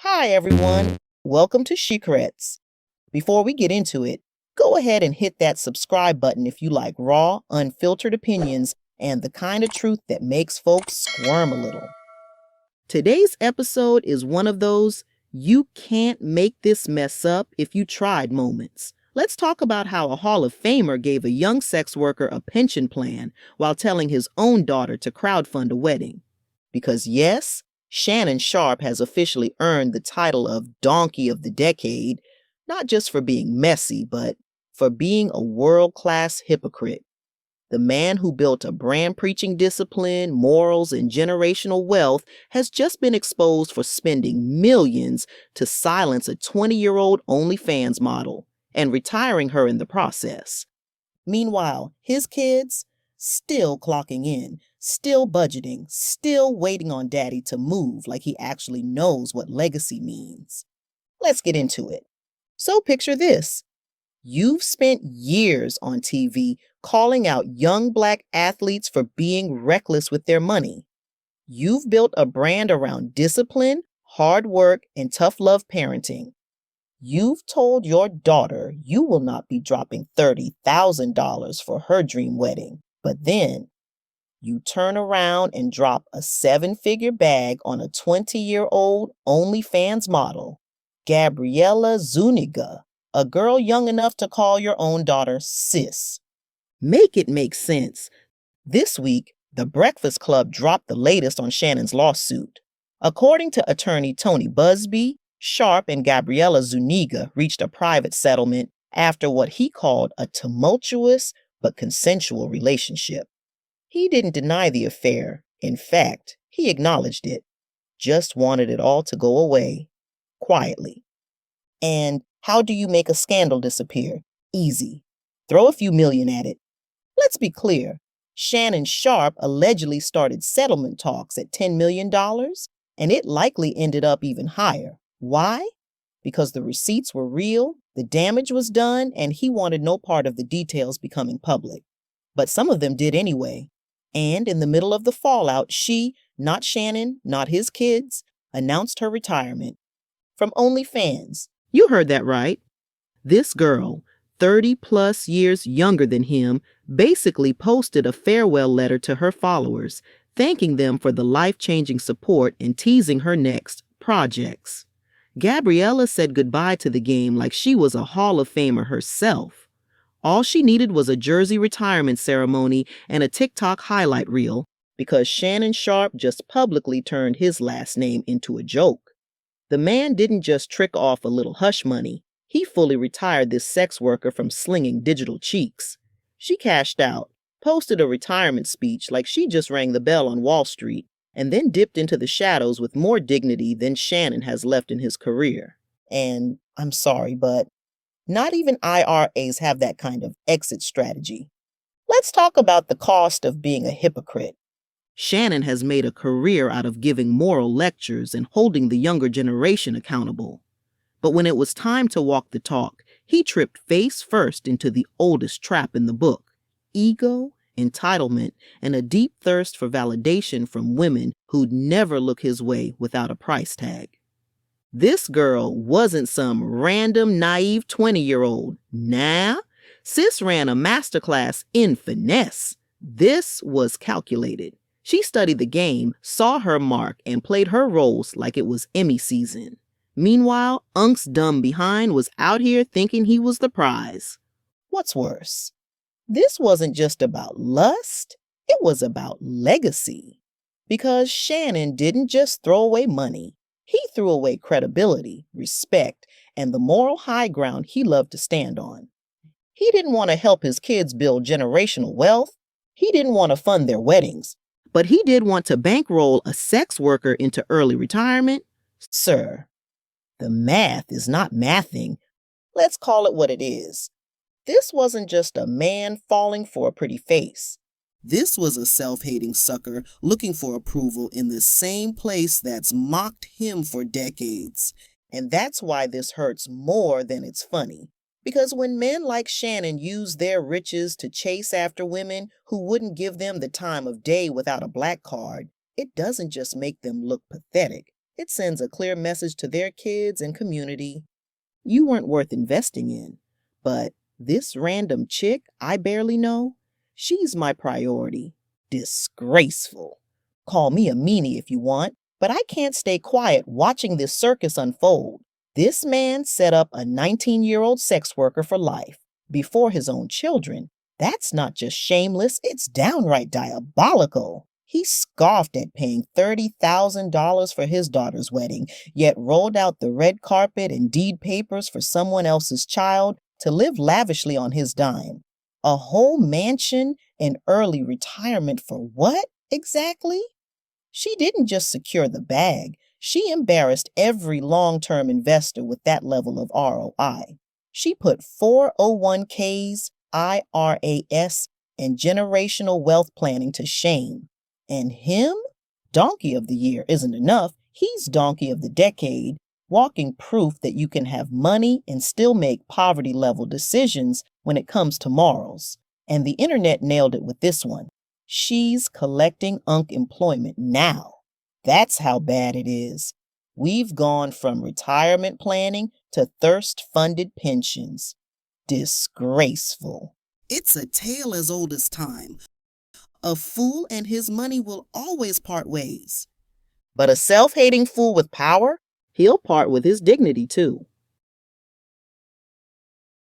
Hi, everyone. Welcome to Secrets. Before we get into it, go ahead and hit that subscribe button if you like raw, unfiltered opinions and the kind of truth that makes folks squirm a little. Today's episode is one of those you can't make this mess up if you tried moments. Let's talk about how a Hall of Famer gave a young sex worker a pension plan while telling his own daughter to crowdfund a wedding. Because yes, Shannon Sharpe has officially earned the title of Donkey of the Decade, not just for being messy, but for being a world-class hypocrite. The man who built a brand-preaching discipline, morals, and generational wealth has just been exposed for spending millions to silence a 20-year-old OnlyFans model and retiring her in the process. Meanwhile, his kids, still clocking in, still budgeting, still waiting on daddy to move like he actually knows what legacy means. Let's get into it. So picture this. You've spent years on TV calling out young Black athletes for being reckless with their money. You've built a brand around discipline, hard work, and tough love parenting. You've told your daughter you will not be dropping $30,000 for her dream wedding, but then you turn around and drop a 7-figure bag on a 20-year-old OnlyFans model, Gabriella Zuniga, a girl young enough to call your own daughter sis. Make it make sense. This week, The Breakfast Club dropped the latest on Shannon's lawsuit. According to attorney Tony Busby, Sharpe and Gabriella Zuniga reached a private settlement after what he called a tumultuous but consensual relationship. He didn't deny the affair. In fact, he acknowledged it, just wanted it all to go away, quietly. And how do you make a scandal disappear? Easy. Throw a few million at it. Let's be clear. Shannon Sharpe allegedly started settlement talks at $10 million, and it likely ended up even higher. Why? Because the receipts were real, the damage was done, and he wanted no part of the details becoming public. But some of them did anyway. And in the middle of the fallout, she, not Shannon, not his kids, announced her retirement. From OnlyFans. You heard that right. This girl, 30-plus years younger than him, basically posted a farewell letter to her followers, thanking them for the life-changing support and teasing her next projects. Gabriella said goodbye to the game like she was a Hall of Famer herself. All she needed was a jersey retirement ceremony and a TikTok highlight reel because Shannon Sharpe just publicly turned his last name into a joke. The man didn't just trick off a little hush money. He fully retired this sex worker from slinging digital cheeks. She cashed out, posted a retirement speech like she just rang the bell on Wall Street, and then dipped into the shadows with more dignity than Shannon has left in his career. And I'm sorry, but not even IRAs have that kind of exit strategy. Let's talk about the cost of being a hypocrite. Shannon has made a career out of giving moral lectures and holding the younger generation accountable. But when it was time to walk the talk, he tripped face first into the oldest trap in the book: ego, entitlement, and a deep thirst for validation from women who'd never look his way without a price tag. This girl wasn't some random, naive 20-year-old. Nah, sis ran a masterclass in finesse. This was calculated. She studied the game, saw her mark, and played her roles like it was Emmy season. Meanwhile, Unc's dumb behind was out here thinking he was the prize. What's worse? This wasn't just about lust, it was about legacy. Because Shannon didn't just throw away money. He threw away credibility, respect, and the moral high ground he loved to stand on. He didn't want to help his kids build generational wealth. He didn't want to fund their weddings. But he did want to bankroll a sex worker into early retirement. Sir, the math is not mathing. Let's call it what it is. This wasn't just a man falling for a pretty face. This was a self-hating sucker looking for approval in the same place that's mocked him for decades. And that's why this hurts more than it's funny. Because when men like Shannon use their riches to chase after women who wouldn't give them the time of day without a black card, it doesn't just make them look pathetic. It sends a clear message to their kids and community. You weren't worth investing in. But this random chick I barely know, she's my priority. Disgraceful. Call me a meanie if you want, but I can't stay quiet watching this circus unfold. This man set up a 19-year-old sex worker for life before his own children. That's not just shameless, it's downright diabolical. He scoffed at paying $30,000 for his daughter's wedding, yet rolled out the red carpet and deed papers for someone else's child to live lavishly on his dime. A whole mansion and early retirement for what exactly? She didn't just secure the bag, she embarrassed every long-term investor with that level of ROI. She put 401ks, IRAS, and generational wealth planning to shame. And him? Donkey of the Year isn't enough. He's Donkey of the Decade, walking proof that you can have money and still make poverty-level decisions when it comes to morals. And the internet nailed it with this one. She's collecting unemployment now. That's how bad it is. We've gone from retirement planning to thirst-funded pensions. Disgraceful. It's a tale as old as time. A fool and his money will always part ways. But a self-hating fool with power, he'll part with his dignity too.